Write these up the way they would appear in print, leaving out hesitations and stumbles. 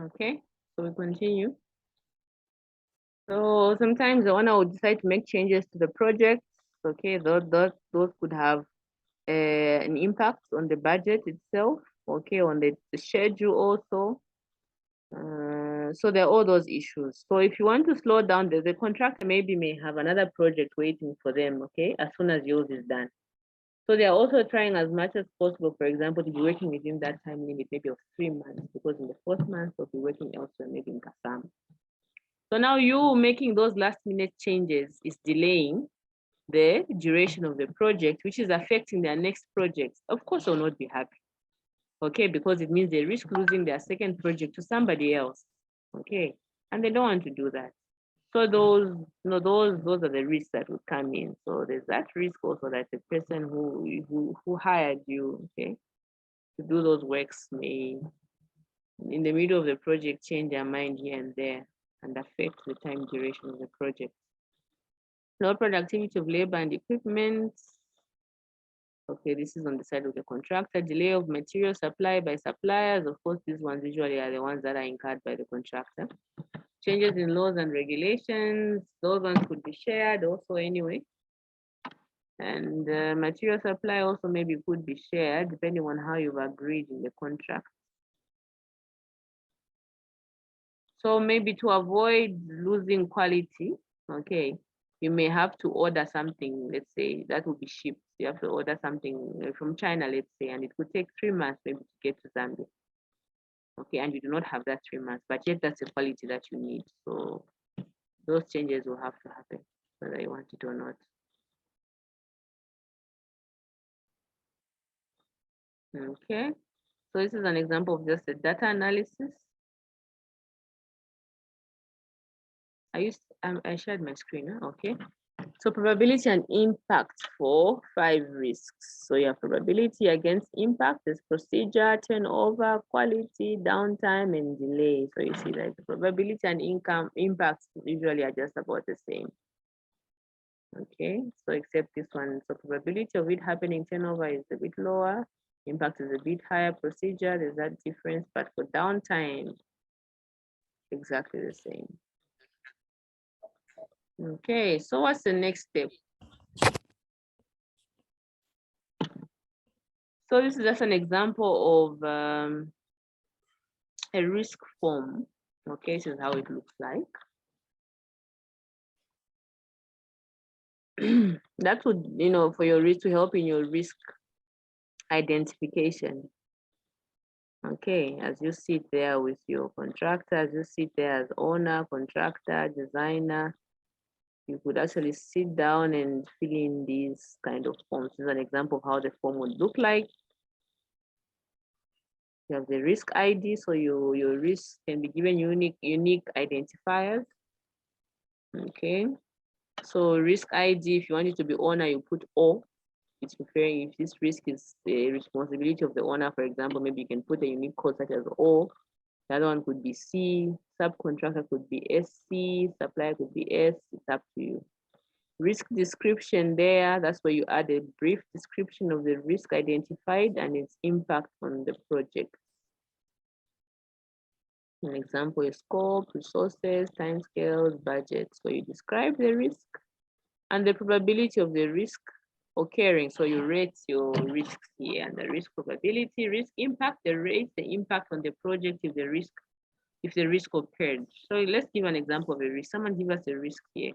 Okay, so we continue. So sometimes the owner will decide to make changes to the project. Okay, those could have an impact on the budget itself. Okay, on the schedule also. So there are all those issues. So if you want to slow down, the contractor maybe may have another project waiting for them, okay, as soon as yours is done. So they are also trying as much as possible, for example, to be working within that time limit, maybe of 3 months, because in the fourth month they'll be working elsewhere, maybe in Kasam. So now you making those last minute changes is delaying the duration of the project, which is affecting their next project. Of course, they'll not be happy. Okay, because it means they risk losing their second project to somebody else. Okay, and they don't want to do that. So those are the risks that would come in. So there's that risk also that the person who hired you, okay, to do those works may in the middle of the project change their mind here and there and affect the time duration of the project. Low productivity of labor and equipment. Okay, this is on the side of the contractor. Delay of material supply by suppliers. Of course, these ones usually are the ones that are incurred by the contractor. Changes in laws and regulations. Those ones could be shared also anyway. And material supply also maybe could be shared depending on how you've agreed in the contract. So maybe to avoid losing quality, okay, you may have to order something, let's say that will be shipped. You have to order something from China, let's say, and it could take 3 months maybe to get to Zambia. Okay, and you do not have that 3 months, but yet that's the quality that you need. So those changes will have to happen, whether you want it or not. Okay, so this is an example of just a data analysis. I shared my screen, huh? Okay. So probability and impact for 5 risks. So your probability against impact is procedure, turnover, quality, downtime, and delay. So you see that the probability and impacts usually are just about the same. Okay, so except this one. So probability of it happening, turnover is a bit lower, impact is a bit higher, procedure, there's that difference, but for downtime, exactly the same. Okay, so what's the next step? So this is just an example of a risk form. Okay, this is how it looks like. That would, for your risk, to help in your risk identification. Okay, as you sit there with your contractor, as you sit there as owner, contractor, designer, you could actually sit down and fill in these kind of forms. This is an example of how the form would look like. You have the risk ID, so your risk can be given unique identifiers. Okay, so risk ID, if you want it to be owner, you put O. It's referring if this risk is the responsibility of the owner, for example, maybe you can put a unique code such as O. The other one could be C, subcontractor could be SC, supplier could be S, it's up to you. Risk description there, that's where you add a brief description of the risk identified and its impact on the project. An example is scope, resources, timescales, budgets, where you describe the risk and the probability of the risk occurring. So you rate your risks here and the risk probability, risk impact, the rate, the impact on the project if the risk occurred. So let's give an example of a risk. Someone give us a risk here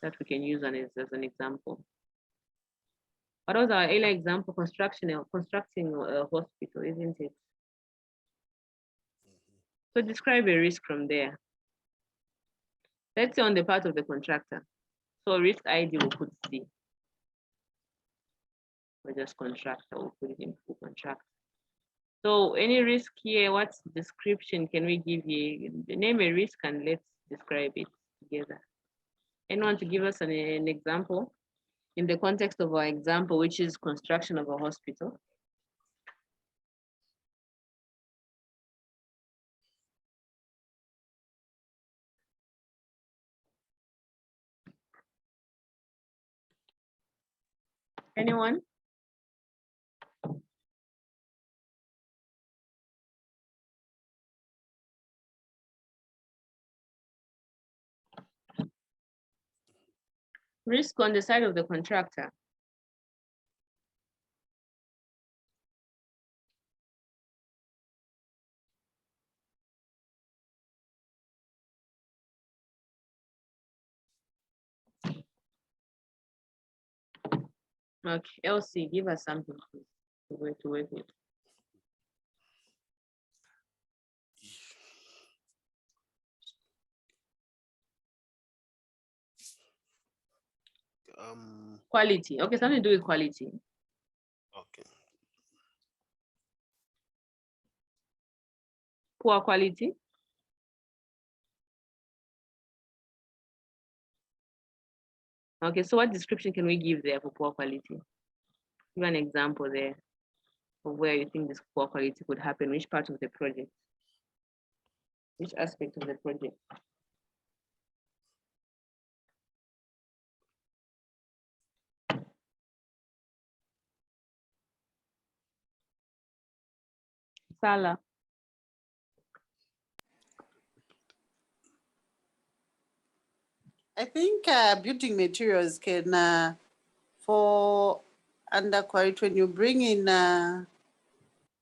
that we can use as an example. What was our earlier example? Constructing a hospital, isn't it? So describe a risk from there. Let's say on the part of the contractor. So risk ID will put C. Or just contractor, we'll put it in full contract. So any risk here, what description can we give you? Name a risk and let's describe it together. Anyone to give us an example in the context of our example, which is construction of a hospital? Anyone? Risk on the side of the contractor. Okay, Elsie, give us something to work with. Quality. Okay, something to do with quality. Okay. Poor quality. Okay, so what description can we give there for poor quality? Give an example there of where you think this poor quality could happen, which part of the project? Which aspect of the project? Salah. I think building materials can, for under quality, when you bring in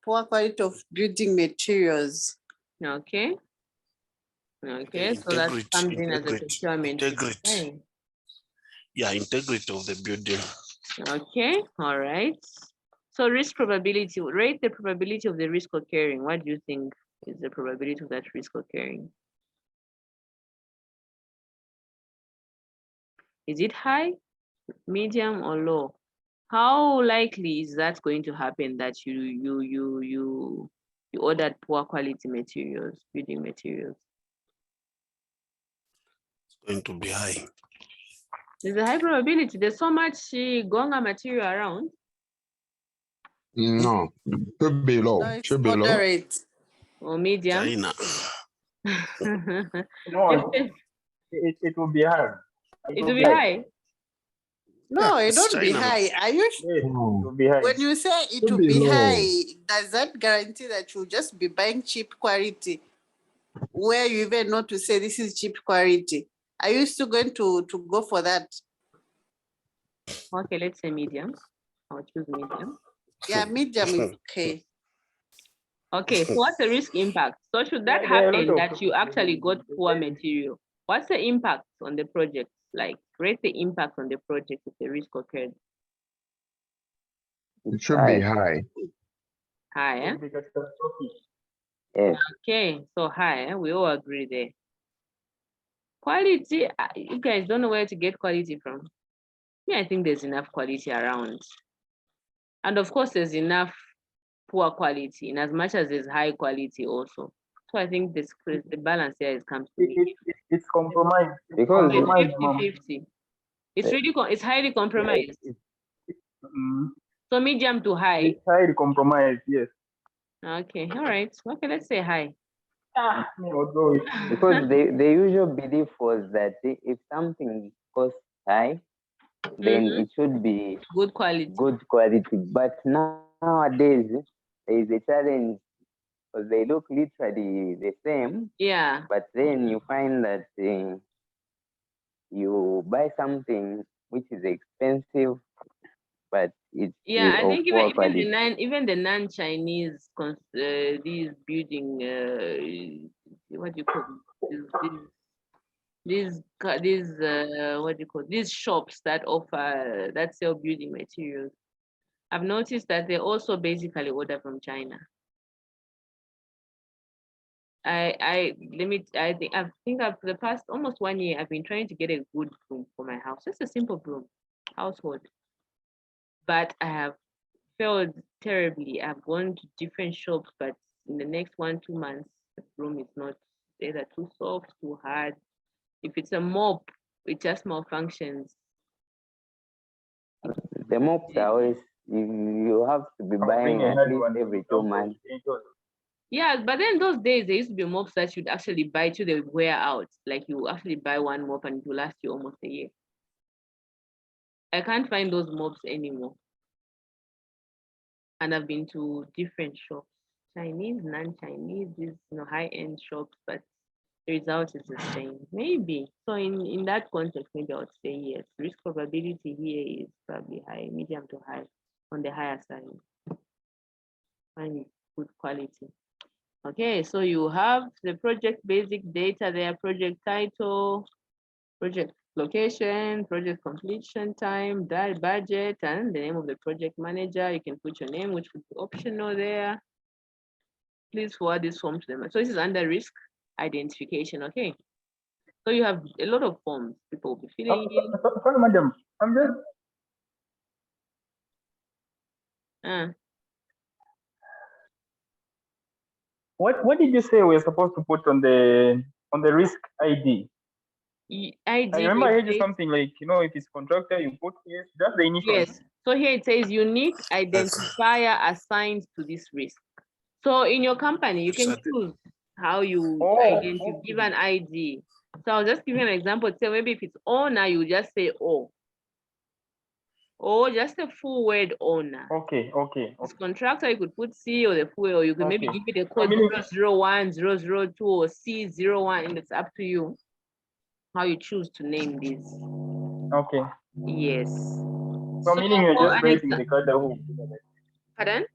poor quality of building materials. Okay. Okay, so that comes in as a procurement. Integrity. Okay. Yeah, integrity of the building. Okay, all right. So risk probability, rate the probability of the risk occurring. What do you think is the probability of that risk occurring? Is it high, medium, or low? How likely is that going to happen that you ordered poor quality materials, building materials? It's going to be high. There's a high probability. There's so much Gonga material around. No, should be low. No, it's Should be low. moderate. Or medium. China. No, it will be high. It will be high. No, it it's don't be China, high. Are you sure? Yes, it will be high. When you say it Should will be be low. high, does that guarantee that you'll just be buying cheap quality where you even know to say this is cheap quality? Are you still going to go for that? Okay, let's say medium. I'll choose medium. Yeah, medium is okay. Okay, so what's the risk impact? So should that There are a lot happen of that you actually got poor material? What's the impact on the project? Like, rate the impact on the project if the risk occurred. It should be high. High, eh? It will be catastrophic. Yes. Okay, so high, eh? We all agree there. Quality, you guys don't know where to get quality from. Yeah, I think there's enough quality around. And of course, there's enough poor quality in as much as there's high quality also. So I think this the balance here is comes to me. It's compromised. It's Because- compromised, ma'am. 50-50. It's really it's highly compromised. Mm, So medium to high. It's highly compromised, yes. Okay, all right. Okay, let's say high. Me, I'll go with- Because the usual belief was that if something costs high, then Mhm. it should be Good quality. good quality. But nowadays, there is a challenge because they look literally the same, Yeah. but then you find that you buy something which is expensive, but it's Yeah, I of think poor quality. even the non-Chinese these building what do you call them? These what do you call these shops that offer that sell building materials. I've noticed that they also basically order from China. I think for the past almost 1 year I've been trying to get a good broom for my house. Just a simple broom, household. But I have failed terribly. I've gone to different shops, but in the next 1-2 months, the broom is not either too soft, too hard. If it's a mop, it just malfunctions. The mops are always, you have to be buying Bring a at hard least one. every 2 months. Yeah, but then those days there used to be mops that you'd actually buy till they wear out. Like you actually buy one mop and it will last you almost a year. I can't find those mops anymore. And I've been to different shops, Chinese, non-Chinese, these high-end shops, but the result is the same. Maybe. So in that context, maybe I would say yes. Risk probability here is probably high, medium to high, on the higher side. Find it good quality. Okay, so you have the project basic data there, project title, project location, project completion time, that budget, and the name of the project manager. You can put your name, which would be optional there. Please forward this form to them. So this is under risk identification, okay? So you have a lot of forms people will be filling in. Sorry, madam. I'm just what did you say we're supposed to put on the risk ID? ID, I remember I heard you says- something like, you know, if it's contractor, you put yes, just the initial. Yes. So here it says unique identifier assigned to this risk. So in your company, you can Exactly. choose how you give an ID. So I'll just give you an example. So maybe if it's owner, you just say O. Or just a full word owner. Okay. It's contractor, you could put C or the full, or you can maybe Okay. give it a code meaning- 001, 002, or C01, and it's up to you how you choose to name this. Okay. Yes. So meaning you're just an creating exa- the card who. Pardon?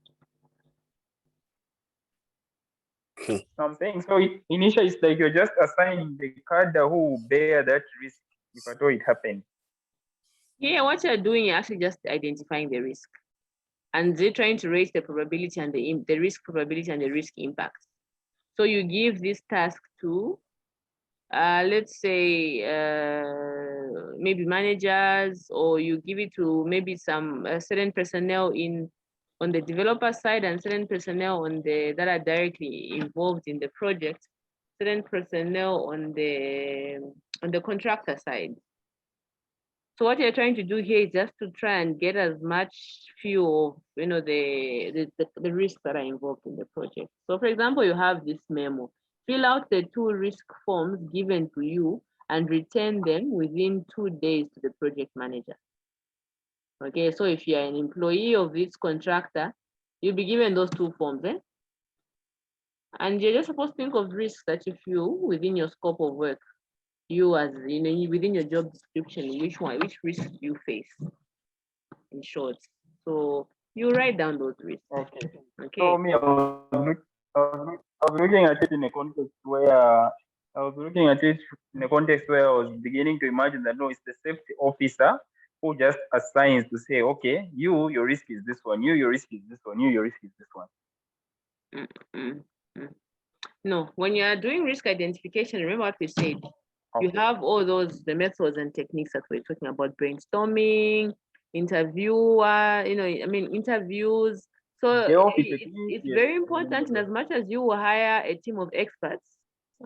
I'm saying so initially it's like you're just assigning the card who will bear that risk if at all it happens. Here, what you're doing, you're actually just identifying the risk. And they're trying to raise the probability and the risk probability and the risk impact. So you give this task to, let's say, maybe managers, or you give it to maybe some certain personnel on the developer side and certain personnel that are directly involved in the project, certain personnel on the contractor side. So what you're trying to do here is just to try and get as much feel of, the risks that are involved in the project. So for example, you have this memo. Fill out the 2 risk forms given to you and return them within 2 days to the project manager. Okay, so if you're an employee of this contractor, you'll be given those 2 forms, eh? And you're just supposed to think of risks that you feel within your scope of work. You as, within your job description, which risk do you face, in short. So you write down those risks. Okay. Okay. So me, I was looking at it in a context where I was beginning to imagine that no, it's the safety officer who just assigns to say, okay, your risk is this one, your risk is this one, your risk is this one. No, when you are doing risk identification, remember what we said. You have all the methods and techniques that we're talking about: brainstorming, interviewer, interviews. So it's very important, in as much as you will hire a team of experts,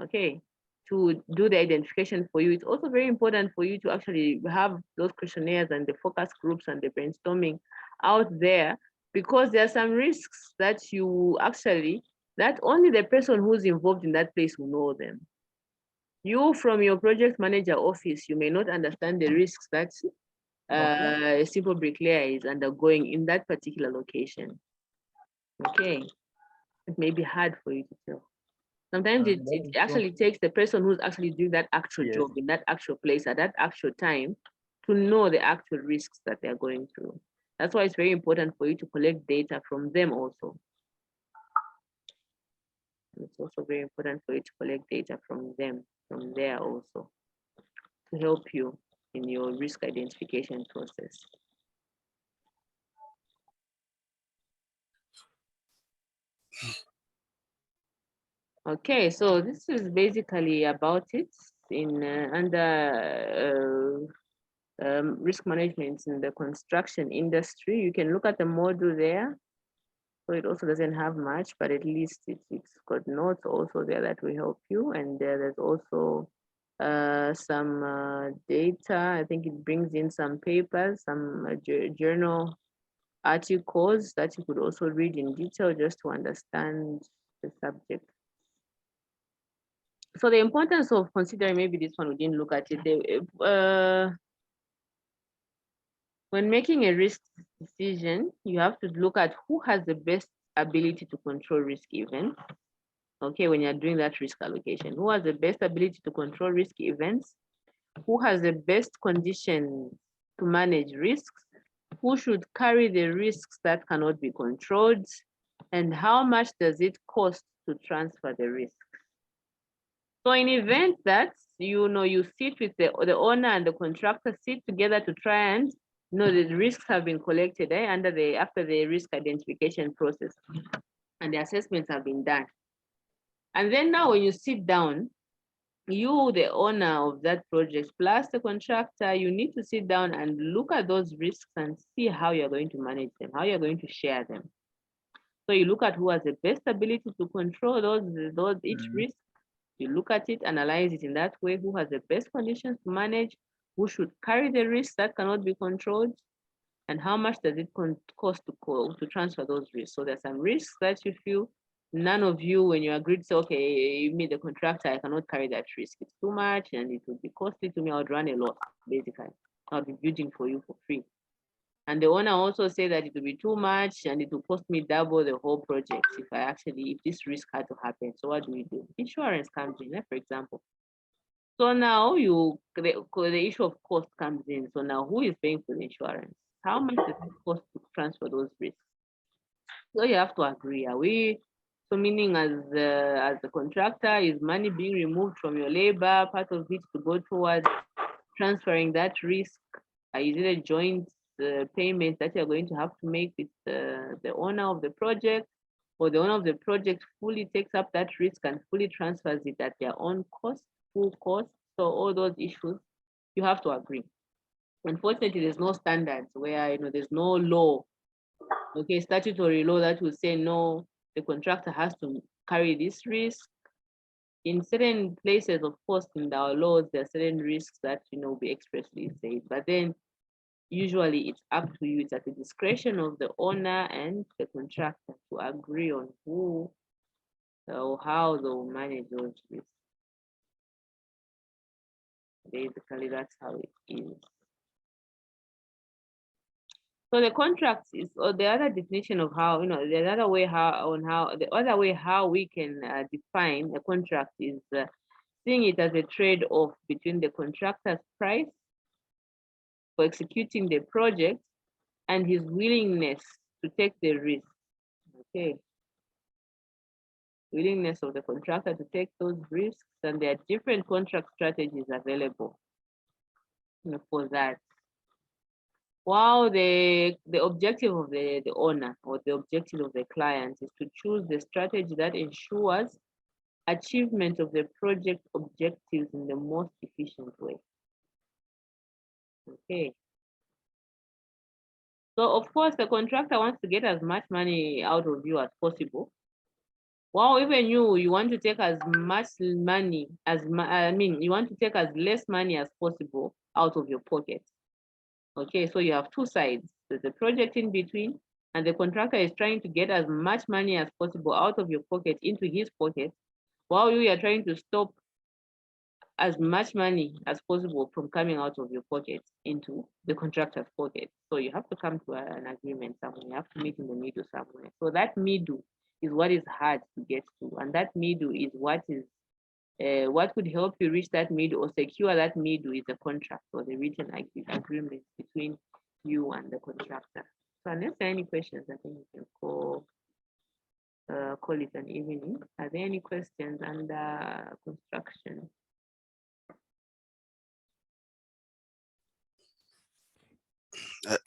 okay, to do the identification for you. It's also very important for you to actually have those questionnaires and the focus groups and the brainstorming out there, because there are some risks that that only the person who's involved in that place will know them. You, from your project manager office, you may not understand the risks that a simple bricklayer is undergoing in that particular location. Okay, it may be hard for you to tell. Sometimes it actually takes the person who's actually doing that actual job in that actual place at that actual time to know the actual risks that they're going through. That's why it's very important for you to collect data from them also. It's also very important for you to collect data from them, from there also, to help you in your risk identification process. Okay, so this is basically about it in under risk management in the construction industry. You can look at the module there. So it also doesn't have much, but at least it's got notes also there that will help you. And there's also some data. I think it brings in some papers, some journal articles that you could also read in detail just to understand the subject. So the importance of considering, maybe this one we didn't look at it. When making a risk decision, you have to look at who has the best ability to control risk events. Okay, when you're doing that risk allocation, who has the best ability to control risk events? Who has the best condition to manage risks? Who should carry the risks that cannot be controlled? And how much does it cost to transfer the risk? So in event that you sit with the owner and the contractor sit together to try and the risks have been collected after the risk identification process and the assessments have been done. And then now when you sit down, you, the owner of that project, plus the contractor, you need to sit down and look at those risks and see how you're going to manage them, how you're going to share them. So you look at who has the best ability to control each risk. You look at it, analyze it in that way, who has the best conditions to manage, who should carry the risks that cannot be controlled, and how much does it cost to transfer those risks. So there's some risks that you feel none of you, when you agreed to say, okay, you meet the contractor, I cannot carry that risk. It's too much and it would be costly to me. I would run a loss, basically. I'll be building for you for free. And the owner also said that it would be too much and it will cost me double the whole project if this risk had to happen. So what do we do? Insurance comes in, for example. So now the issue of cost comes in. So now who is paying for the insurance? How much does it cost to transfer those risks? So you have to agree. Are we? So meaning as the contractor, is money being removed from your labor, part of it to go towards transferring that risk? Is it a joint payment that you're going to have to make with the owner of the project, or the owner of the project fully takes up that risk and fully transfers it at their own cost, full cost? So all those issues, you have to agree. Unfortunately, there's no standards where there's no law, okay, statutory law that will say no, the contractor has to carry this risk. In certain places, of course, in our laws, there are certain risks that we expressly say, but then usually it's up to you. It's at the discretion of the owner and the contractor to agree on who or how they will manage those risks. Basically, that's how it is. So the contract is, or the other definition of how, the other way how we can define a contract is seeing it as a trade-off between the contractor's price for executing the project and his willingness to take the risk. Okay. Willingness of the contractor to take those risks, and there are different contract strategies available for that. While the objective of the owner or the objective of the client is to choose the strategy that ensures achievement of the project objectives in the most efficient way. Okay. So of course, the contractor wants to get as much money out of you as possible. While even you want to take as much money you want to take as less money as possible out of your pocket. Okay, so you have two sides. There's the project in between, and the contractor is trying to get as much money as possible out of your pocket into his pocket, while you are trying to stop as much money as possible from coming out of your pocket into the contractor's pocket. So you have to come to an agreement somewhere. You have to meet in the middle somewhere. So that middle is what is hard to get to, and that middle is what could help you reach that middle or secure that middle is the contract or the written agreement between you and the contractor. So unless there are any questions, I think we can call it an evening. Are there any questions under construction?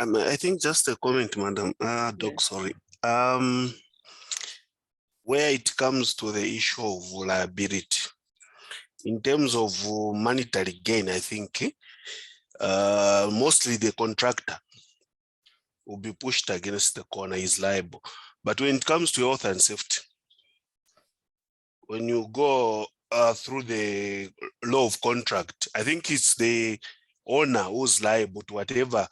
I think just a comment, Madam Doc, sorry. Where it comes to the issue of liability, in terms of monetary gain, I think mostly the contractor will be pushed against the corner, is liable. But when it comes to health and safety, when you go through the law of contract, I think it's the owner who's liable to whatever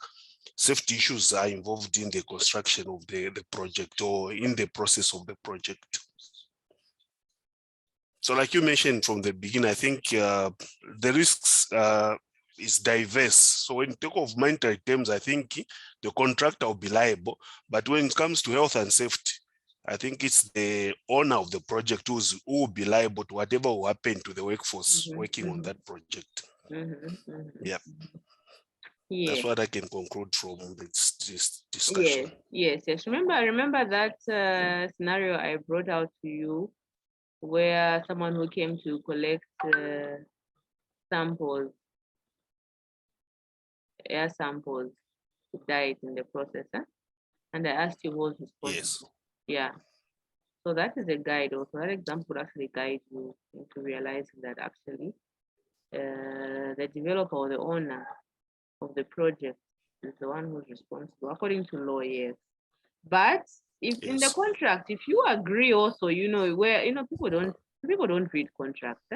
safety issues are involved in the construction of the project or in the process of the project. So like you mentioned from the beginning, I think the risks is diverse. So when you talk of monetary terms, I think the contractor will be liable. But when it comes to health and safety, I think it's the owner of the project who will be liable to whatever will happen to the workforce working on that project. Yeah. Yeah. That's what I can conclude from this discussion. Yes. Remember that scenario I brought out to you, where someone who came to collect samples, air samples, died in the process, huh? And I asked you who was responsible. Yes. Yeah. So that is a guide also. That example would actually guide you into realizing that actually the developer or the owner of the project is the one who's responsible according to law, yes. But if in the Yes. contract, if you agree also, where people don't read contracts.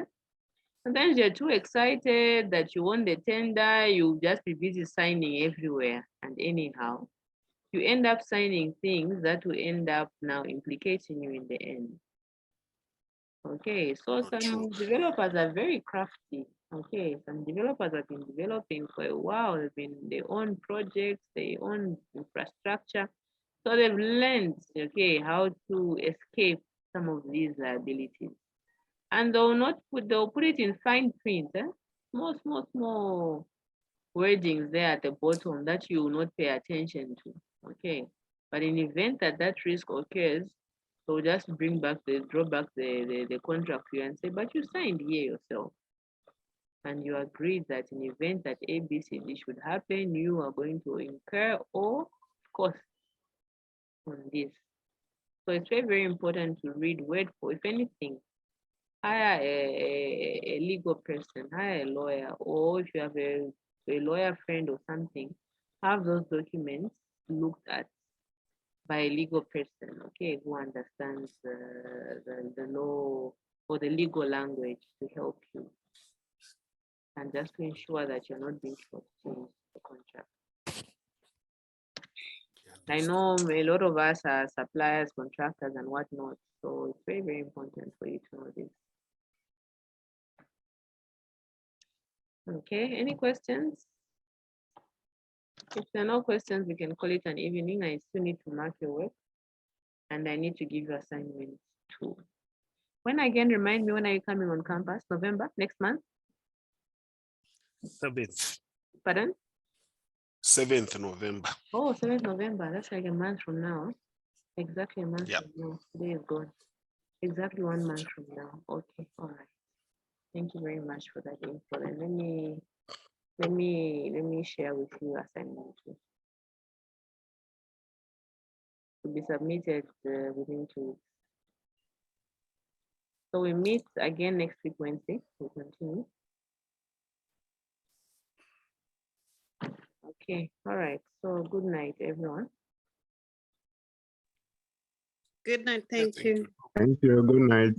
Sometimes you're too excited that you won the tender, you'll just be busy signing everywhere and anyhow. You end up signing things that will end up now implicating you in the end. Okay, so some developers are very crafty. Okay, some developers have been developing for a while. They own projects, they own infrastructure. So they've learned, okay, how to escape some of these liabilities. And they'll put it in fine print, small wordings there at the bottom that you will not pay attention to. Okay. But in the event that risk occurs, they'll just draw back the contract to you and say, but you signed here yourself. And you agreed that in the event that ABCD should happen, you are going to incur all costs on this. So it's very, very important to read word for, if anything, hire a legal person, hire a lawyer, or if you have a lawyer friend or something, have those documents looked at by a legal person, okay, who understands the law or the legal language to help you. And just to ensure that you're not being shortchanged the contract. I know a lot of us are suppliers, contractors, and whatnot, so it's very, very important for you to know this. Okay, any questions? If there are no questions, we can call it an evening. I still need to mark your work, and I need to give you assignments too. When again, remind me, when are you coming on campus? November, next month? 7th. Pardon? 7th November. Oh, 7th November. That's like a month from now. Exactly a month from now. Today is gone. Exactly 1 month from now. Okay, all right. Thank you very much for that info. And let me share with you assignment two. To be submitted within 2 weeks. So we meet again next week, Wednesday. We'll continue. Okay, all right. So good night, everyone. Good night. Thank you. Thank you. Good night.